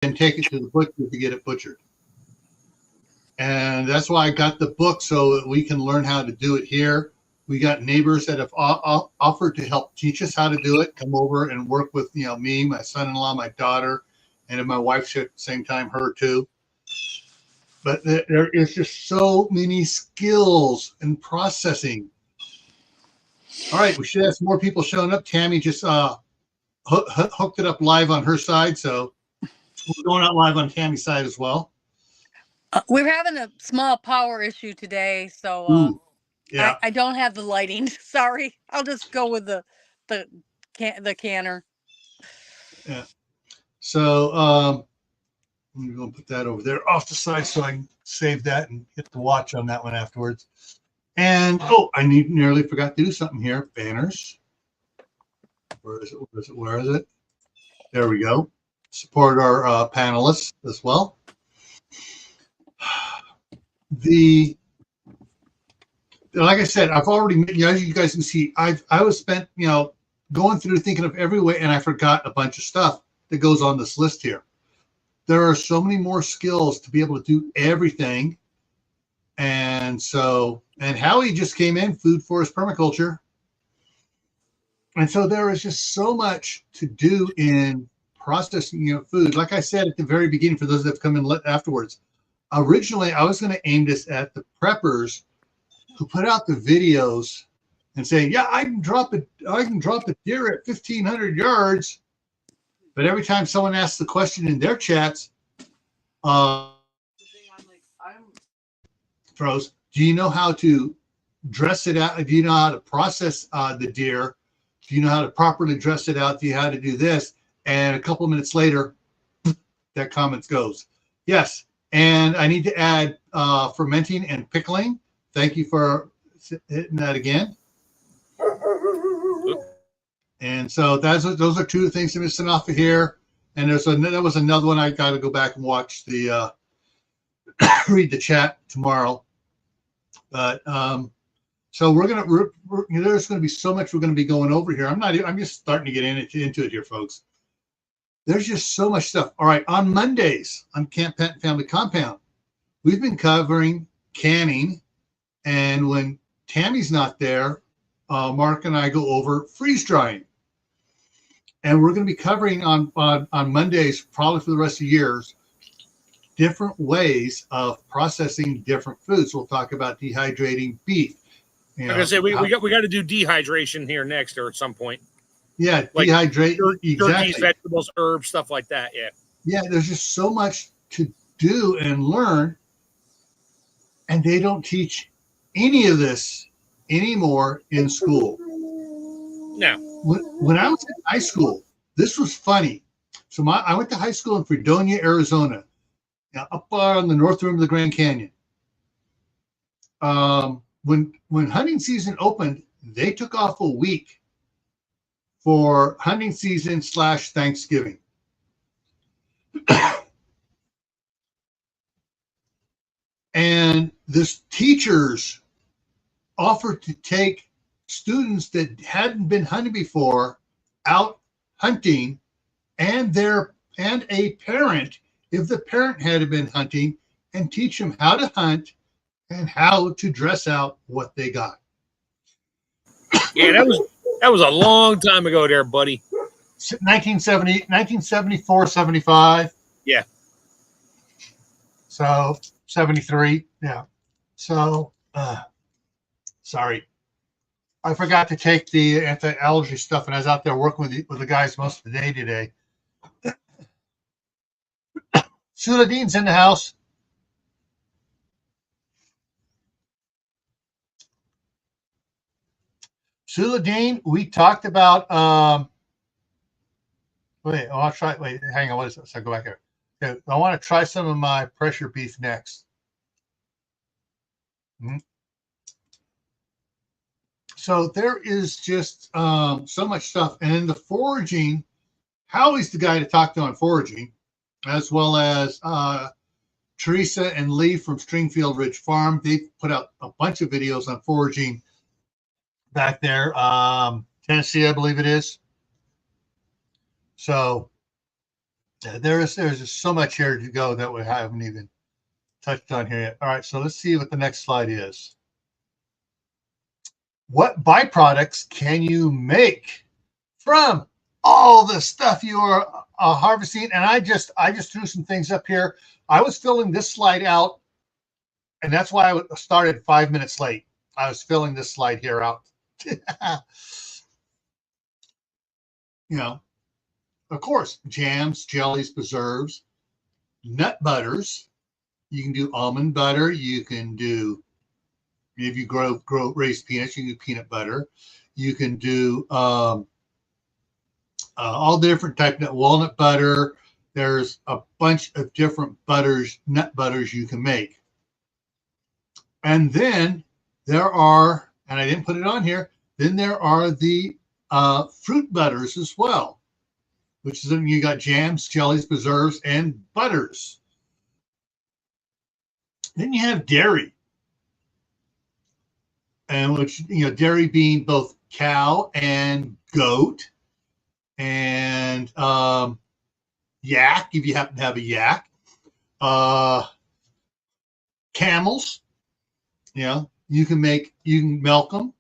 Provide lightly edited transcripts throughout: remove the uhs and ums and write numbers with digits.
and take it to the butcher to get it butchered. And that's why I got the book, so that we can learn how to do it here. We got neighbors that have offered to help teach us how to do it, come over and work with, me, my son-in-law, my daughter, and my wife at the same time, her too. But there is just so many skills in processing. All right, we should have some more people showing up. Tammy just hooked it up live on her side, so we're going out live on Tammy's side as well. We're having a small power issue today, so yeah, I don't have the lighting. Sorry, I'll just go with the canner. Yeah. So I'm going to put that over there off the side so I can save that and hit the watch on that one afterwards. And I nearly forgot to do something here. Banners. Where is it? Where is it? There we go. Support our panelists as well. Like I said, I've already, as you guys can see, I was spent, going through thinking of every way, and I forgot a bunch of stuff that goes on this list here. There are so many more skills to be able to do everything. And Howie just came in, Food Forest Permaculture. And so there is just so much to do in processing, food. Like I said at the very beginning, for those that have come in afterwards, originally I was going to aim this at the preppers who put out the videos and say, yeah, I can drop a deer at 1,500 yards. But every time someone asks the question in their chats, throws, do you know how to dress it out? Do you know how to process the deer? Do you know how to properly dress it out? Do you know how to do this? And a couple of minutes later, that comment goes. Yes, and I need to add fermenting and pickling. Thank you for hitting that again. And so those are two things I'm missing off of here. And there was another one I got to go back and watch the read the chat tomorrow. But so there's going to be so much we're going to be going over here. I'm just starting to get into it here, folks. There's just so much stuff. All right, on Mondays on Camp Patton Family Compound, we've been covering canning, and when Tammy's not there, Mark and I go over freeze drying. And we're going to be covering on Mondays, probably for the rest of the years, different ways of processing different foods. We'll talk about dehydrating beef. Like I said, we got to do dehydration here next or at some point. Yeah, like dehydrate exactly. Turkeys, vegetables, herbs, stuff like that. Yeah. Yeah, there's just so much to do and learn, and they don't teach any of this anymore in school. No. When I was in high school, this was funny. So I went to high school in Fredonia, Arizona, up on the north rim of the Grand Canyon. When hunting season opened, they took off a week for hunting season / Thanksgiving. And this teachers offered to take students that hadn't been hunting before out hunting, and a parent, if the parent had been hunting, and teach them how to hunt and how to dress out what they got. Yeah, that was a long time ago there, buddy. 1974, 75. Yeah. So 73. Yeah. So sorry. I forgot to take the anti-allergy stuff, and I was out there working with the guys most of the day today. Suladean's in the house. Suladean, we talked about wait, hang on, what is this? I'll go back here. Okay, I want to try some of my pressure beef next. So there is just so much stuff. And in the foraging, Howie's the guy to talk to on foraging, as well as Teresa and Lee from Stringfield Ridge Farm. They put out a bunch of videos on foraging back there, Tennessee, I believe it is. So There's just so much here to go that we haven't even touched on here yet. All right, so let's see what the next slide is. What byproducts can you make from all the stuff you are harvesting? And I just threw some things up here. I was filling this slide out, and that's why I started 5 minutes late. I was filling this slide here out. You know, of course, jams, jellies, preserves, nut butters. You can do almond butter. You can do, if you raise peanuts, you can do peanut butter. You can do all the different types of walnut butter. There's a bunch of different butters, nut butters you can make. And then there are, and I didn't put it on here, then there are the fruit butters as well, which is, you got jams, jellies, preserves, and butters. Then you have dairy, and which, dairy being both cow and goat, and yak, if you happen to have a yak, camels. You can milk them,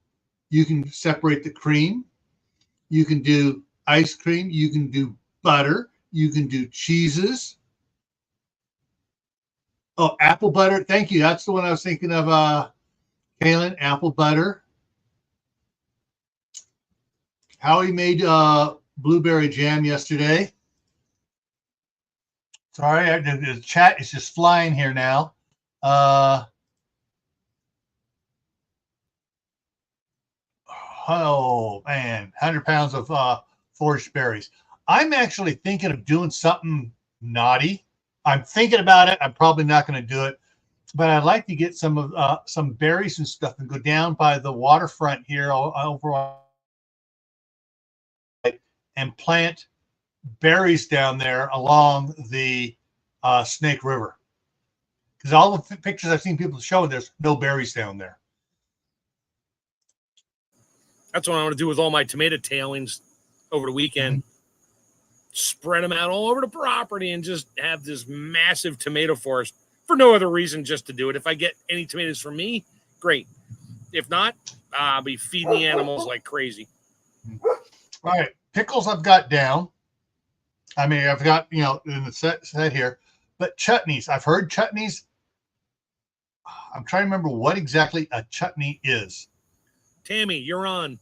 you can separate the cream, you can do ice cream, you can do butter, you can do cheeses. Oh, apple butter. Thank you. That's the one I was thinking of, Kaylin. Apple butter. Howie made blueberry jam yesterday. Sorry, the chat is just flying here now. Oh, man. 100 pounds of foraged berries. I'm actually thinking of doing something naughty. I'm thinking about it. I'm probably not going to do it, but I'd like to get some berries and stuff and go down by the waterfront here over and plant berries down there along the Snake River. Because all the pictures I've seen people showing, there's no berries down there. That's what I want to do with all my tomato tailings over the weekend. Mm-hmm. Spread them out all over the property and just have this massive tomato forest for no other reason, just to do it. If I get any tomatoes from me, great. If not, I'll be feeding the animals like crazy. All right. Pickles I've got down. I mean, I've got, in the set here. But chutneys, I've heard chutneys. I'm trying to remember what exactly a chutney is. Tammy, you're on.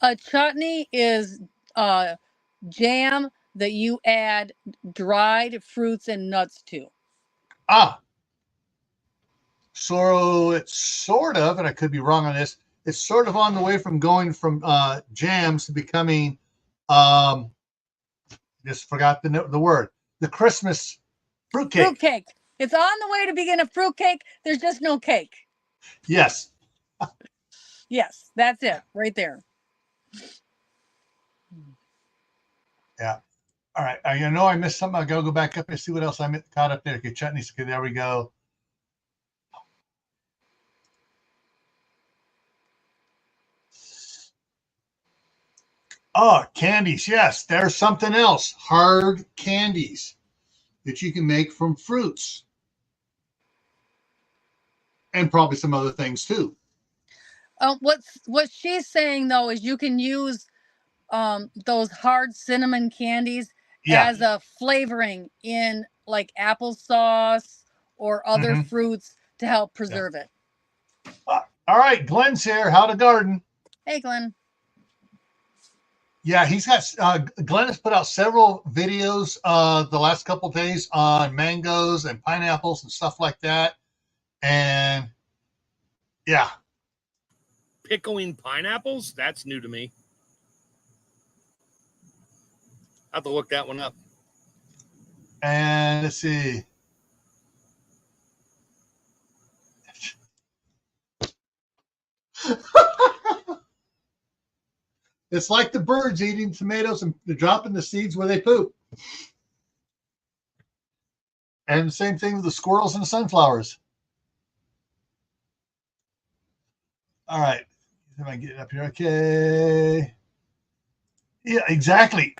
A chutney is jam that you add dried fruits and nuts to. So it's sort of, and I could be wrong on this, it's sort of on the way from going from jams to becoming, just forgot the word, the Christmas fruitcake. Fruitcake. It's on the way to being a fruitcake. There's just no cake. Yes. Yes, that's it right there. Yeah. All right. I know I missed something. I'll go back up and see what else I caught up there. Okay, chutneys. Okay, there we go. Oh, candies. Yes, there's something else. Hard candies that you can make from fruits. And probably some other things too. What she's saying though is you can use those hard cinnamon candies as a flavoring in like applesauce or other fruits to help preserve it. All right, Glenn's here. How to garden? Hey, Glenn. Yeah, he's got. Glenn has put out several videos the last couple of days on mangoes and pineapples and stuff like that. And yeah, pickling pineapples? That's new to me. I'll have to look that one up. And let's see. It's like the birds eating tomatoes and dropping the seeds where they poop. And the same thing with the squirrels and the sunflowers. All right. If I get it up here, okay. Yeah, exactly.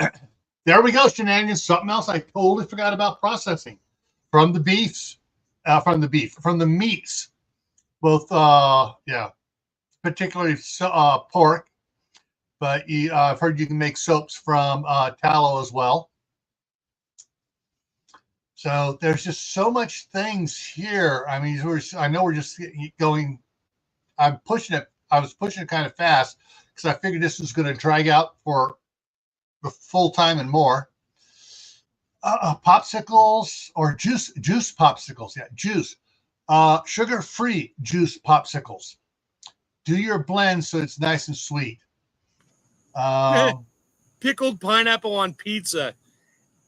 There we go, shenanigans. Something else I totally forgot about processing from the beefs, from the meats, both, particularly pork. But I've heard you can make soaps from tallow as well. So there's just so much things here. I mean, I know we're just going. I'm pushing it. I was pushing it kind of fast because I figured this was going to drag out for the full time and more. Popsicles or juice popsicles. Yeah, juice. Sugar-free juice popsicles. Do your blend so it's nice and sweet. Pickled pineapple on pizza.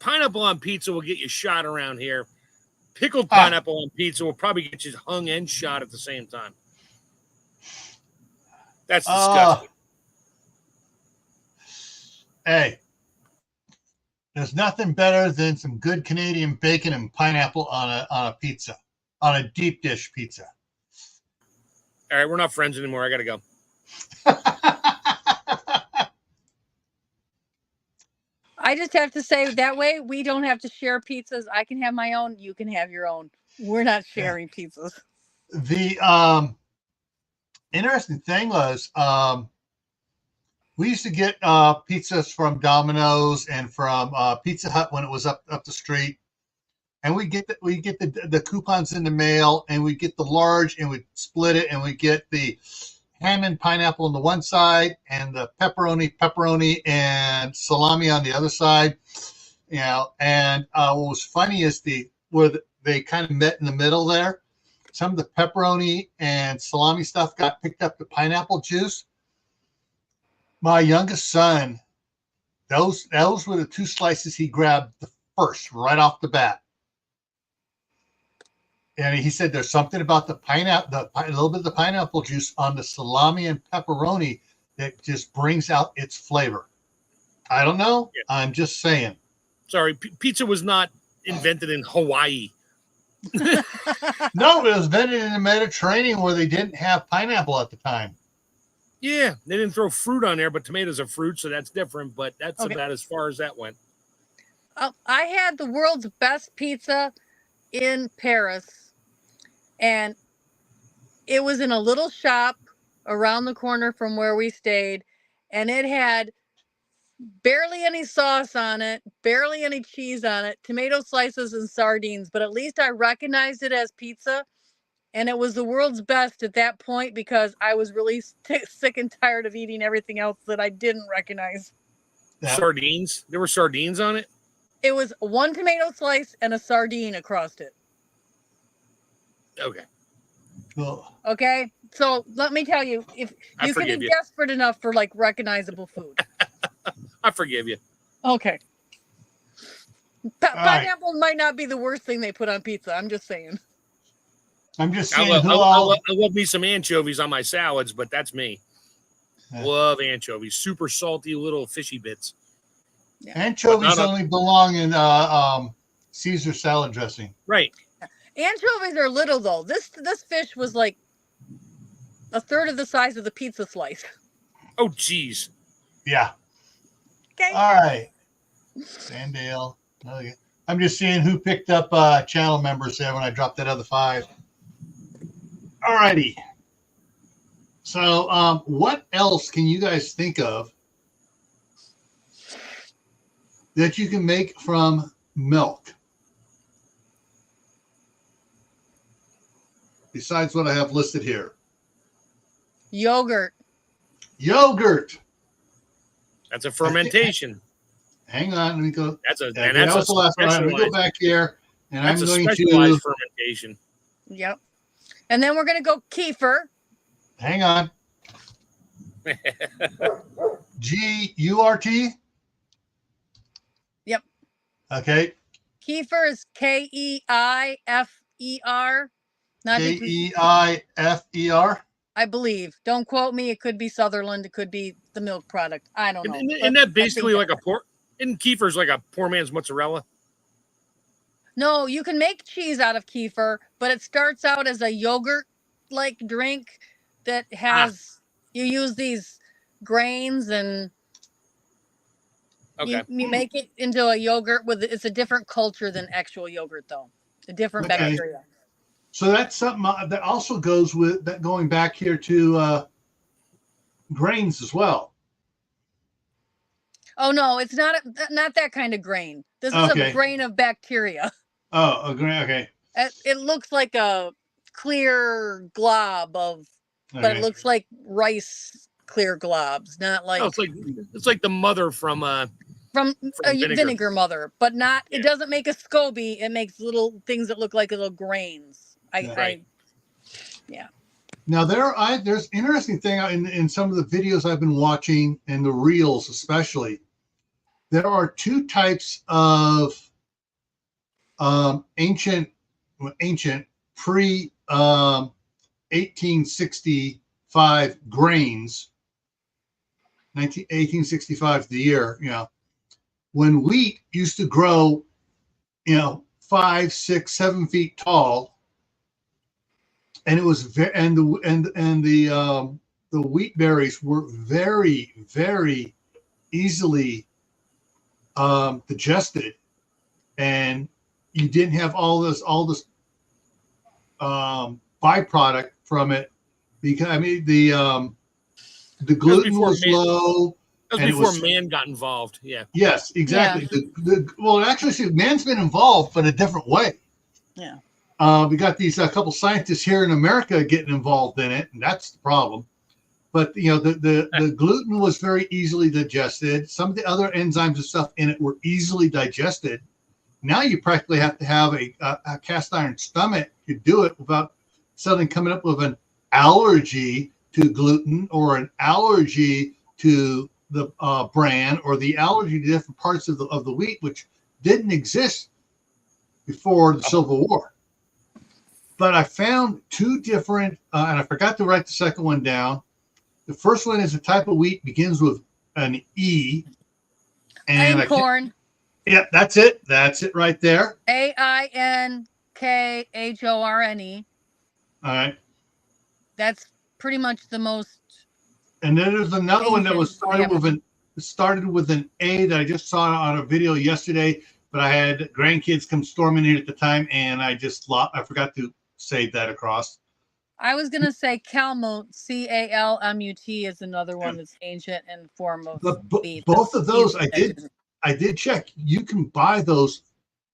Pineapple on pizza will get you shot around here. Pickled pineapple on pizza will probably get you hung and shot at the same time. That's disgusting. Hey, there's nothing better than some good Canadian bacon and pineapple on a pizza, on a deep dish pizza. All right, we're not friends anymore. I got to go. I just have to say that way we don't have to share pizzas. I can have my own. You can have your own. We're not sharing pizzas. The interesting thing was we used to get pizzas from Domino's and from Pizza Hut when it was up the street, and we get the coupons in the mail, and we get the large, and we split it, and we get the ham and pineapple on the one side, and the pepperoni and salami on the other side. You know, and what was funny is where they kind of met in the middle there. Some of the pepperoni and salami stuff got picked up the pineapple juice. My youngest son, those were the two slices he grabbed the first, right off the bat. And he said there's something about the pineapple, a little bit of the pineapple juice on the salami and pepperoni that just brings out its flavor. I don't know. Yeah. I'm just saying. Sorry, pizza was not invented in Hawaii. No, it was invented in the Mediterranean where they didn't have pineapple at the time. Yeah, they didn't throw fruit on there, but tomatoes are fruit, so that's different. But that's about as far as that went. I had the world's best pizza in Paris, and it was in a little shop around the corner from where we stayed, and it had barely any sauce on it, barely any cheese on it, tomato slices and sardines, but at least I recognized it as pizza. And it was the world's best at that point because I was really sick and tired of eating everything else that I didn't recognize. Yeah. Sardines? There were sardines on it? It was one tomato slice and a sardine across it. Okay. Cool. Okay. So let me tell you, if you can be desperate enough for like recognizable food. I forgive you. Okay. Pineapple might not be the worst thing they put on pizza. I'm just saying. I'm just saying. I love me some anchovies on my salads, but that's me. Yeah. Love anchovies. Super salty little fishy bits. Yeah. Anchovies only belong in Caesar salad dressing. Right. Anchovies are little though. This fish was like a third of the size of the pizza slice. Oh, geez. Yeah. Okay. All right. Sandale. Okay. I'm just seeing who picked up channel members there when I dropped that other 5. All righty. So what else can you guys think of that you can make from milk? Besides what I have listed here. Yogurt. That's a fermentation. Hang on, let me go. That's the last one. Let me go back here, and that's I'm going to fermentation. Yep. And then we're going to go kefir. Hang on. G-U-R-T? Yep. Okay. Kefir is K-E-I-F-E-R. K-E-I-F-E-R? I believe. Don't quote me. It could be Sutherland. It could be the milk product. I don't know. Isn't that basically like a poor... Isn't kefir's like a poor man's mozzarella? No, you can make cheese out of kefir, but it starts out as a yogurt-like drink that has... You use these grains and Okay. You make it into a yogurt with it's a different culture than actual yogurt though. A different bacteria. So that's something that also goes with that, going back here to grains as well. Oh no, it's not that kind of grain. This is a grain of bacteria. Oh, a grain. Okay. It looks like a clear glob of, but it looks like rice clear globs, not like. Oh, it's like the mother from vinegar mother, but not. Yeah. It doesn't make a SCOBY. It makes little things that look like little grains. Yeah. Now there's interesting thing in some of the videos I've been watching and the reels especially. There are two types of ancient pre 1865 grains. 1865 is the year, when wheat used to grow, 5, 6, 7 feet tall, and it was the wheat berries were very, very easily digested, and you didn't have all this byproduct from it, because the gluten was low. That was before man got involved. Yeah. Yes, exactly. Yeah. Well, actually, see, man's been involved, but a different way. Yeah. We got these couple scientists here in America getting involved in it, and that's the problem. But the gluten was very easily digested. Some of the other enzymes and stuff in it were easily digested. Now you practically have to have a cast iron stomach to do it without suddenly coming up with an allergy to gluten or an allergy to the bran or the allergy to different parts of the wheat, which didn't exist before the Civil War. But I found two different, and I forgot to write the second one down. The first one is a type of wheat begins with an E. And corn. Yeah, that's it. That's it right there. AINKHORNE. All right. That's pretty much the most. And then there's another one that was started with an A that I just saw on a video yesterday, but I had grandkids come storming in at the time, and I forgot to save that across. I was gonna say Calmut, CALMUT, is another one that's ancient and foremost. Both of those I did check. You can buy those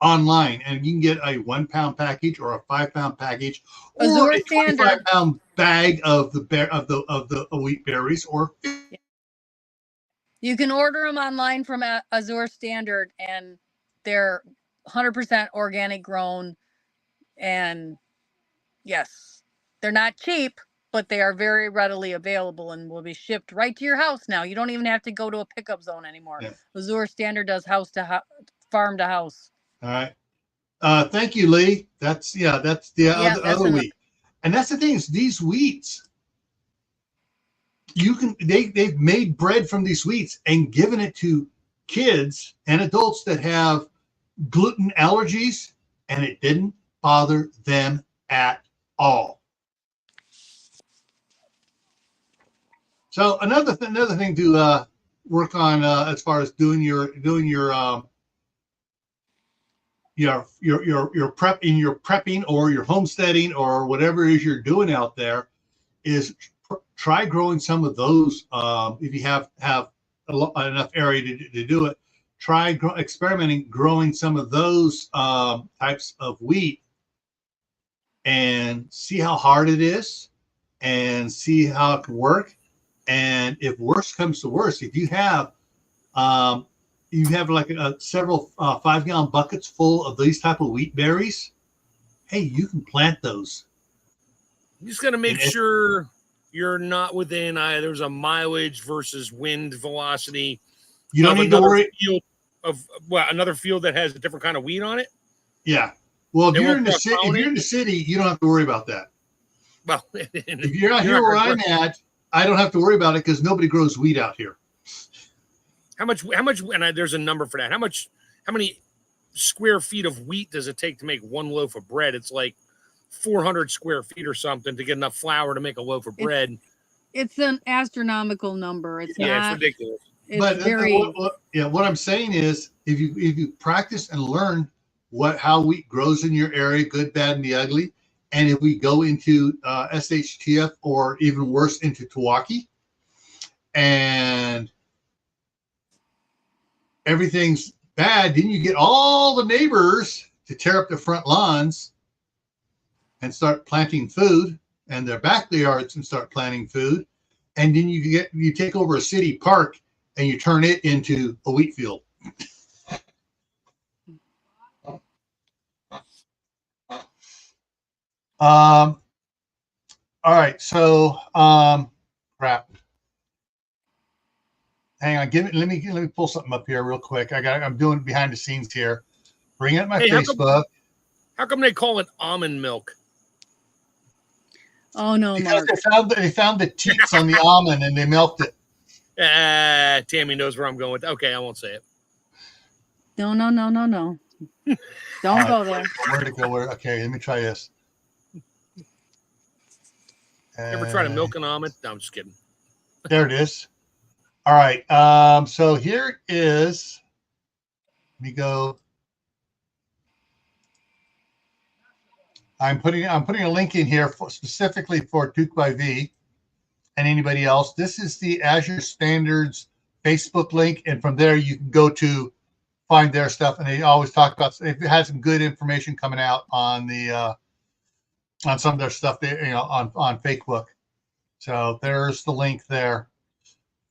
online, and you can get a 1 pound package or a 5 pound package, or a 25 pound bag of the wheat berries, or you can order them online from Azure Standard, and they're 100% organic grown, and yes, they're not cheap, but they are very readily available and will be shipped right to your house now. You don't even have to go to a pickup zone anymore. Yeah. Azure Standard does farm to house. All right. Thank you, Lee. That's the other wheat. And that's the thing, is these wheats, they've made bread from these wheats and given it to kids and adults that have gluten allergies, and it didn't bother them at all. So another thing to work on as far as doing your prepping or your homesteading or whatever it is you're doing out there is try growing some of those. If you have enough area to do it, try experimenting growing some of those types of wheat and see how hard it is and see how it can work. And if worse comes to worse, if you have like several 5-gallon buckets full of these type of wheat berries, hey, you can plant those. You just got to make sure you're not within there's a mileage versus wind velocity. You don't need to worry another field that has a different kind of wheat on it. Yeah. Well, if you're in the city, you don't have to worry about that. Well, if you're out here where I'm at, I don't have to worry about it because nobody grows wheat out here. How much, and there's a number for that. How many square feet of wheat does it take to make one loaf of bread? It's like 400 square feet or something to get enough flour to make a loaf of bread. It's an astronomical number. It's ridiculous. it's very. What I'm saying is, if you practice and learn how wheat grows in your area, good, bad, and the ugly, and if we go into SHTF or even worse into Tawaki, and everything's bad, then you get all the neighbors to tear up their front lawns and start planting food, and their backyards and start planting food, and then you take over a city park and you turn it into a wheat field. All right, so crap. Hang on, let me pull something up here real quick. I'm doing behind the scenes here. Bring up my Facebook. How come they call it almond milk? Oh no, because Mark. they found the teats on the almond and they milked it. Tammy knows where I'm going with. Okay, I won't say it. No. Don't go there. Where to go? Okay, let me try this. Ever try to milk an almond? No, I'm just kidding. There it is. All right. So here it is. Let me go. I'm putting a link in here specifically for Duke by V and anybody else. This is the Azure Standards Facebook link, and from there you can go to find their stuff. And they always talk about, it has some good information coming out on the on some of their stuff there, on Facebook. So there's the link there.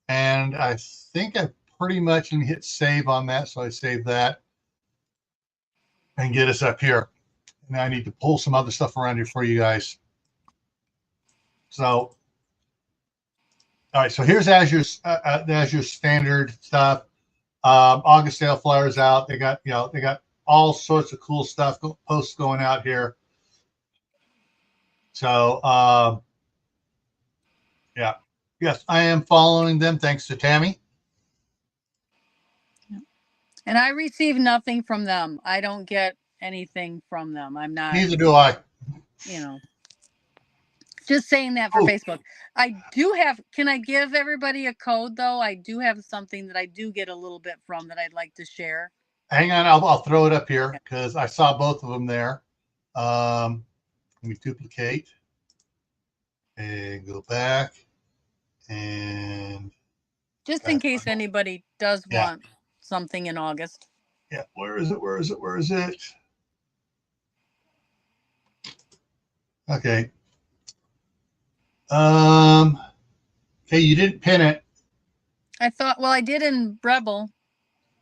And I think I pretty much can hit save on that. So I save that and get us up here. Now I need to pull some other stuff around here for you guys. So, all right. So here's Azure's Azure standard stuff. August sale flyers out. They got all sorts of cool stuff posts going out here. So yeah. Yes, I am following them thanks to Tammy. And I receive nothing from them. I don't get anything from them. I'm not. Neither do I. Just saying that for Facebook. I do have, can I give everybody a code though? I do have something that I do get a little bit from that I'd like to share. Hang on, I'll throw it up here because I saw both of them there. Let me duplicate and go back. And just in case anybody does want something in August. Yeah, where is it? Okay. Okay, you didn't pin it. I thought, well, I did in Rebel.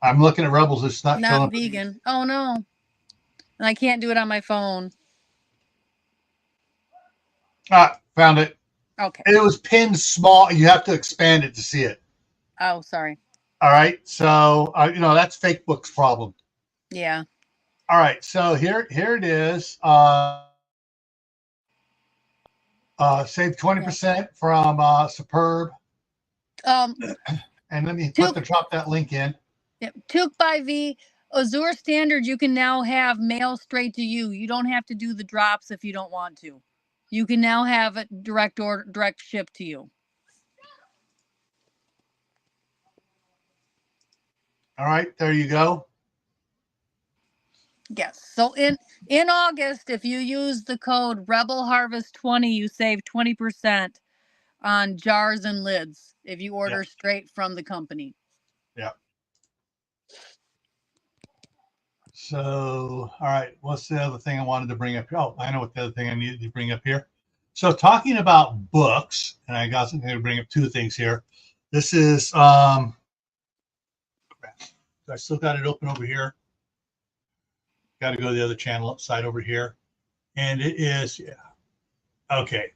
I'm looking at Rebels. It's not showing. Vegan. Oh no. And I can't do it on my phone. Found it. Okay. It was pinned small. You have to expand it to see it. Oh, sorry. All right. So, that's Facebook's problem. Yeah. All right. So here it is. Save 20% from Superb. And let me drop that link in. Yep. Took by V. Azure Standard, you can now have mail straight to you. You don't have to do the drops if you don't want to. You can now have it direct ship to you. All right, there you go. Yes. So in August, if you use the code Rebel Harvest 20, you save 20% on jars and lids if you order straight from the company. Yeah. So, all right, what's the other thing I wanted to bring up? Oh, I know what the other thing I needed to bring up here. So talking about books, and I got something to bring up two things here. This is, I still got it open over here. Got to go to the other channel side over here. And it is, okay.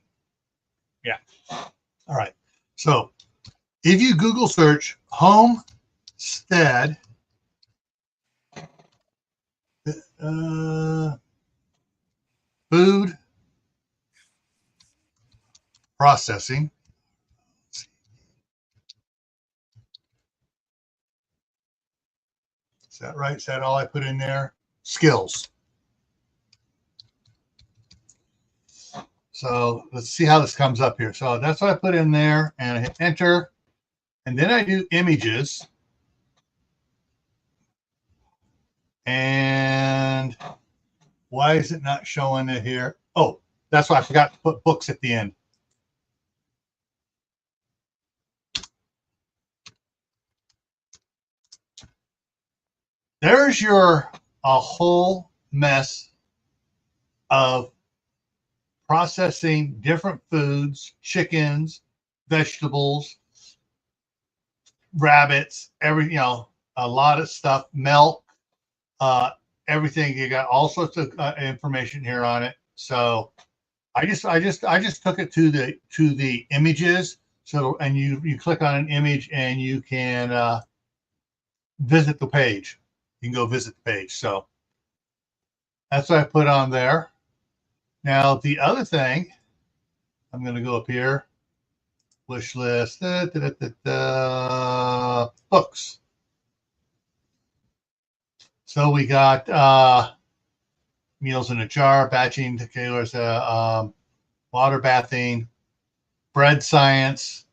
Yeah. All right. So if you Google search homestead, food processing. Is that right? Is that all I put in there? Skills. So let's see how this comes up here. So that's what I put in there, and I hit enter. And then I do images. And why is it not showing it here? Oh, that's why I forgot to put books at the end. There's your a whole mess of processing different foods, chickens, vegetables, rabbits, a lot of stuff, milk, everything. You got all sorts of information here on it. So I just took it to the images. So, and you click on an image and you can visit the page. You can go visit the page. So that's what I put on there. Now, the other thing, I'm going to go up here, wish list, books. So we got meals in a jar, batching, tailors, water bathing, bread science.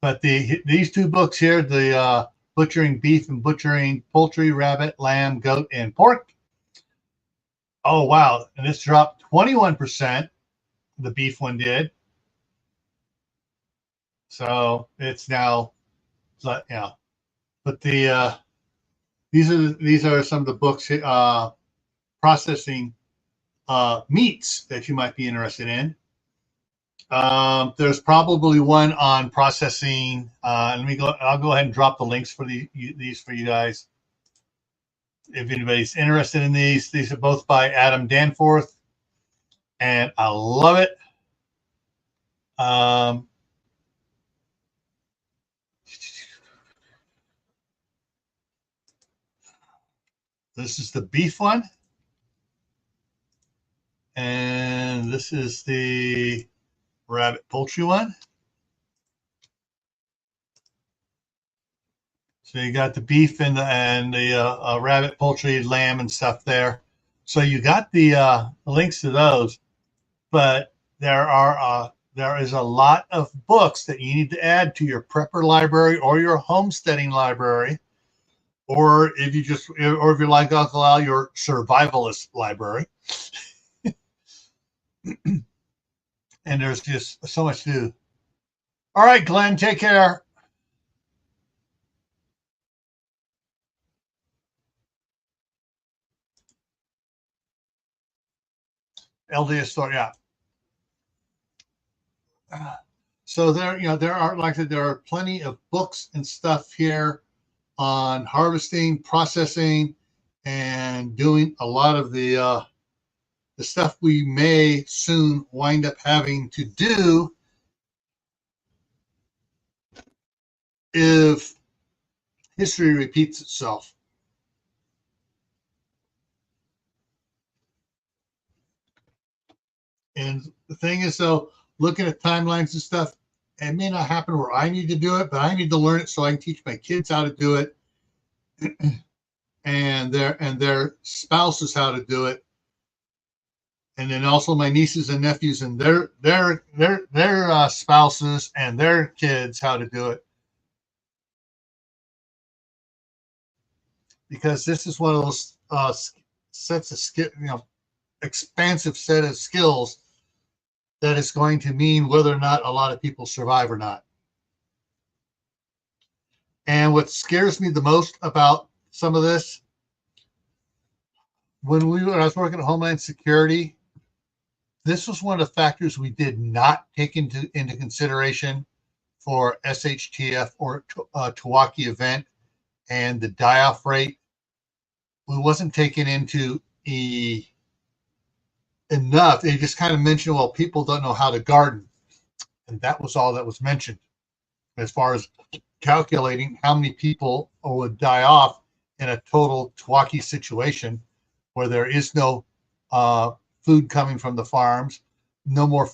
But these two books here, the butchering beef and butchering poultry, rabbit, lamb, goat, and pork. Oh, wow. And this dropped 21%. The beef one did. So it's now, yeah. But these are some of the books processing meats that you might be interested in. There's probably one on processing. I'll go ahead and drop the links for these for you guys. If anybody's interested in these are both by Adam Danforth, and I love it. This is the beef one, and this is the rabbit poultry one. So you got the beef and the rabbit, poultry, lamb, and stuff there. So you got the links to those, but there is a lot of books that you need to add to your prepper library or your homesteading library, or if you're like Uncle Al, your survivalist library. And there's just so much to do. All right, Glenn, take care. LDS store, yeah. So there are, like I said, there are plenty of books and stuff here on harvesting, processing, and doing a lot of the stuff we may soon wind up having to do if history repeats itself. And the thing is, though, looking at timelines and stuff, it may not happen where I need to do it, but I need to learn it so I can teach my kids how to do it, and their spouses how to do it, and then also my nieces and nephews and their spouses and their kids how to do it. Because this is one of those sets of skill, expansive set of skills that is going to mean whether or not a lot of people survive or not. And what scares me the most about some of this, when I was working at Homeland Security, this was one of the factors we did not take into consideration for SHTF or Tawaki event and the die-off rate. It wasn't taken into enough. They just kind of mentioned, well, people don't know how to garden. And that was all that was mentioned as far as calculating how many people would die off in a total Tawaki situation where there is no food coming from the farms, no more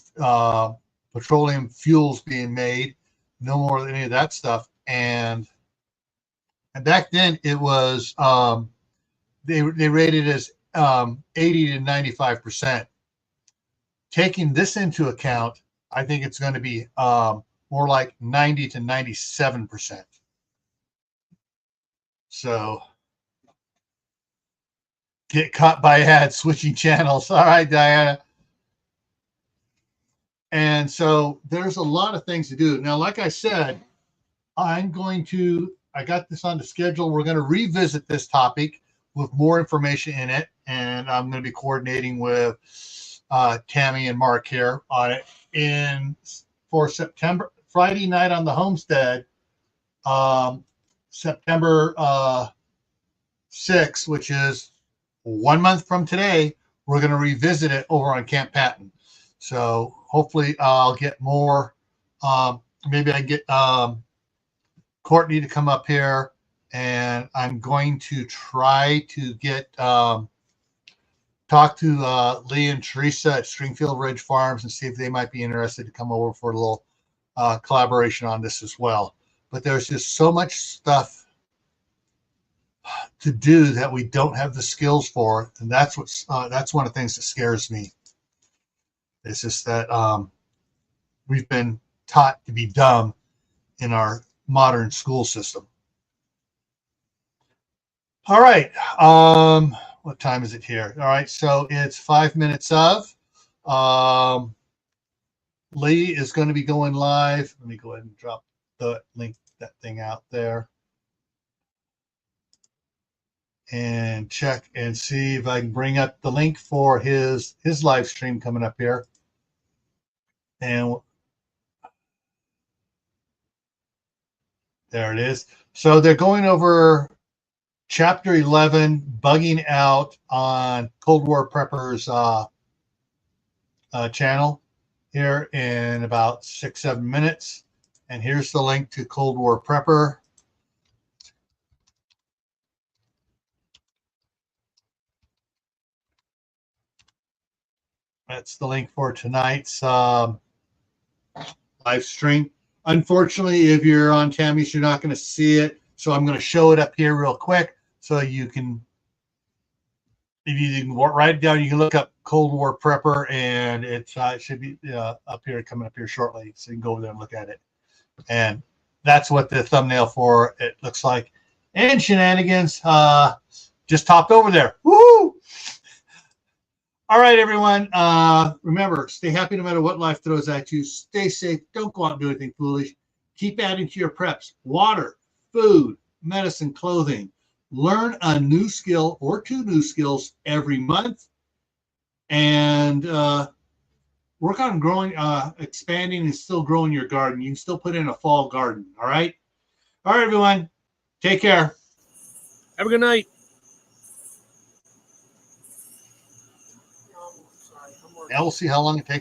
petroleum fuels being made, no more of any of that stuff. And back then it was, they rated as 80 to 95%. Taking this into account, I think it's going to be more like 90 to 97%. So get caught by ads, switching channels. All right, Diana. And so there's a lot of things to do. Now, like I said, I got this on the schedule. We're going to revisit this topic with more information in it. And I'm going to be coordinating with Tammy and Mark here on it for September, Friday night on the homestead, September 6th, which is 1 month from today. We're going to revisit it over on Camp Patton. So hopefully I'll get more. Maybe I get Courtney to come up here, and I'm going to try to get talk to Lee and Teresa at Stringfield Ridge Farms and see if they might be interested to come over for a little collaboration on this as well. But there's just so much stuff to do that we don't have the skills for, and that's one of the things that scares me. It's just that we've been taught to be dumb in our modern school system. All right. What time is it here? All right. So it's 5 minutes of. Lee is going to be going live. Let me go ahead and drop the link, that thing out there. And check and see if I can bring up the link for his live stream coming up here. And there it is. So they're going over Chapter 11, bugging out on Cold War Preppers channel here in about 6-7 minutes. And here's the link to Cold War Prepper. That's the link for tonight's live stream. Unfortunately, if you're on Tammy's, you're not going to see it. So I'm going to show it up here real quick so you can, if you can write it down, you can look up Cold War Prepper, and it should be up here, coming up here shortly. So you can go over there and look at it. And that's what the thumbnail for it looks like. And Shenanigans just topped over there. Woo! All right, everyone. Remember, stay happy no matter what life throws at you. Stay safe. Don't go out and do anything foolish. Keep adding to your preps. Water, food, medicine, clothing. Learn a new skill or 2 new skills every month. And work on growing, expanding and still growing your garden. You can still put in a fall garden. All right? All right, everyone. Take care. Have a good night. Now we'll see how long it takes.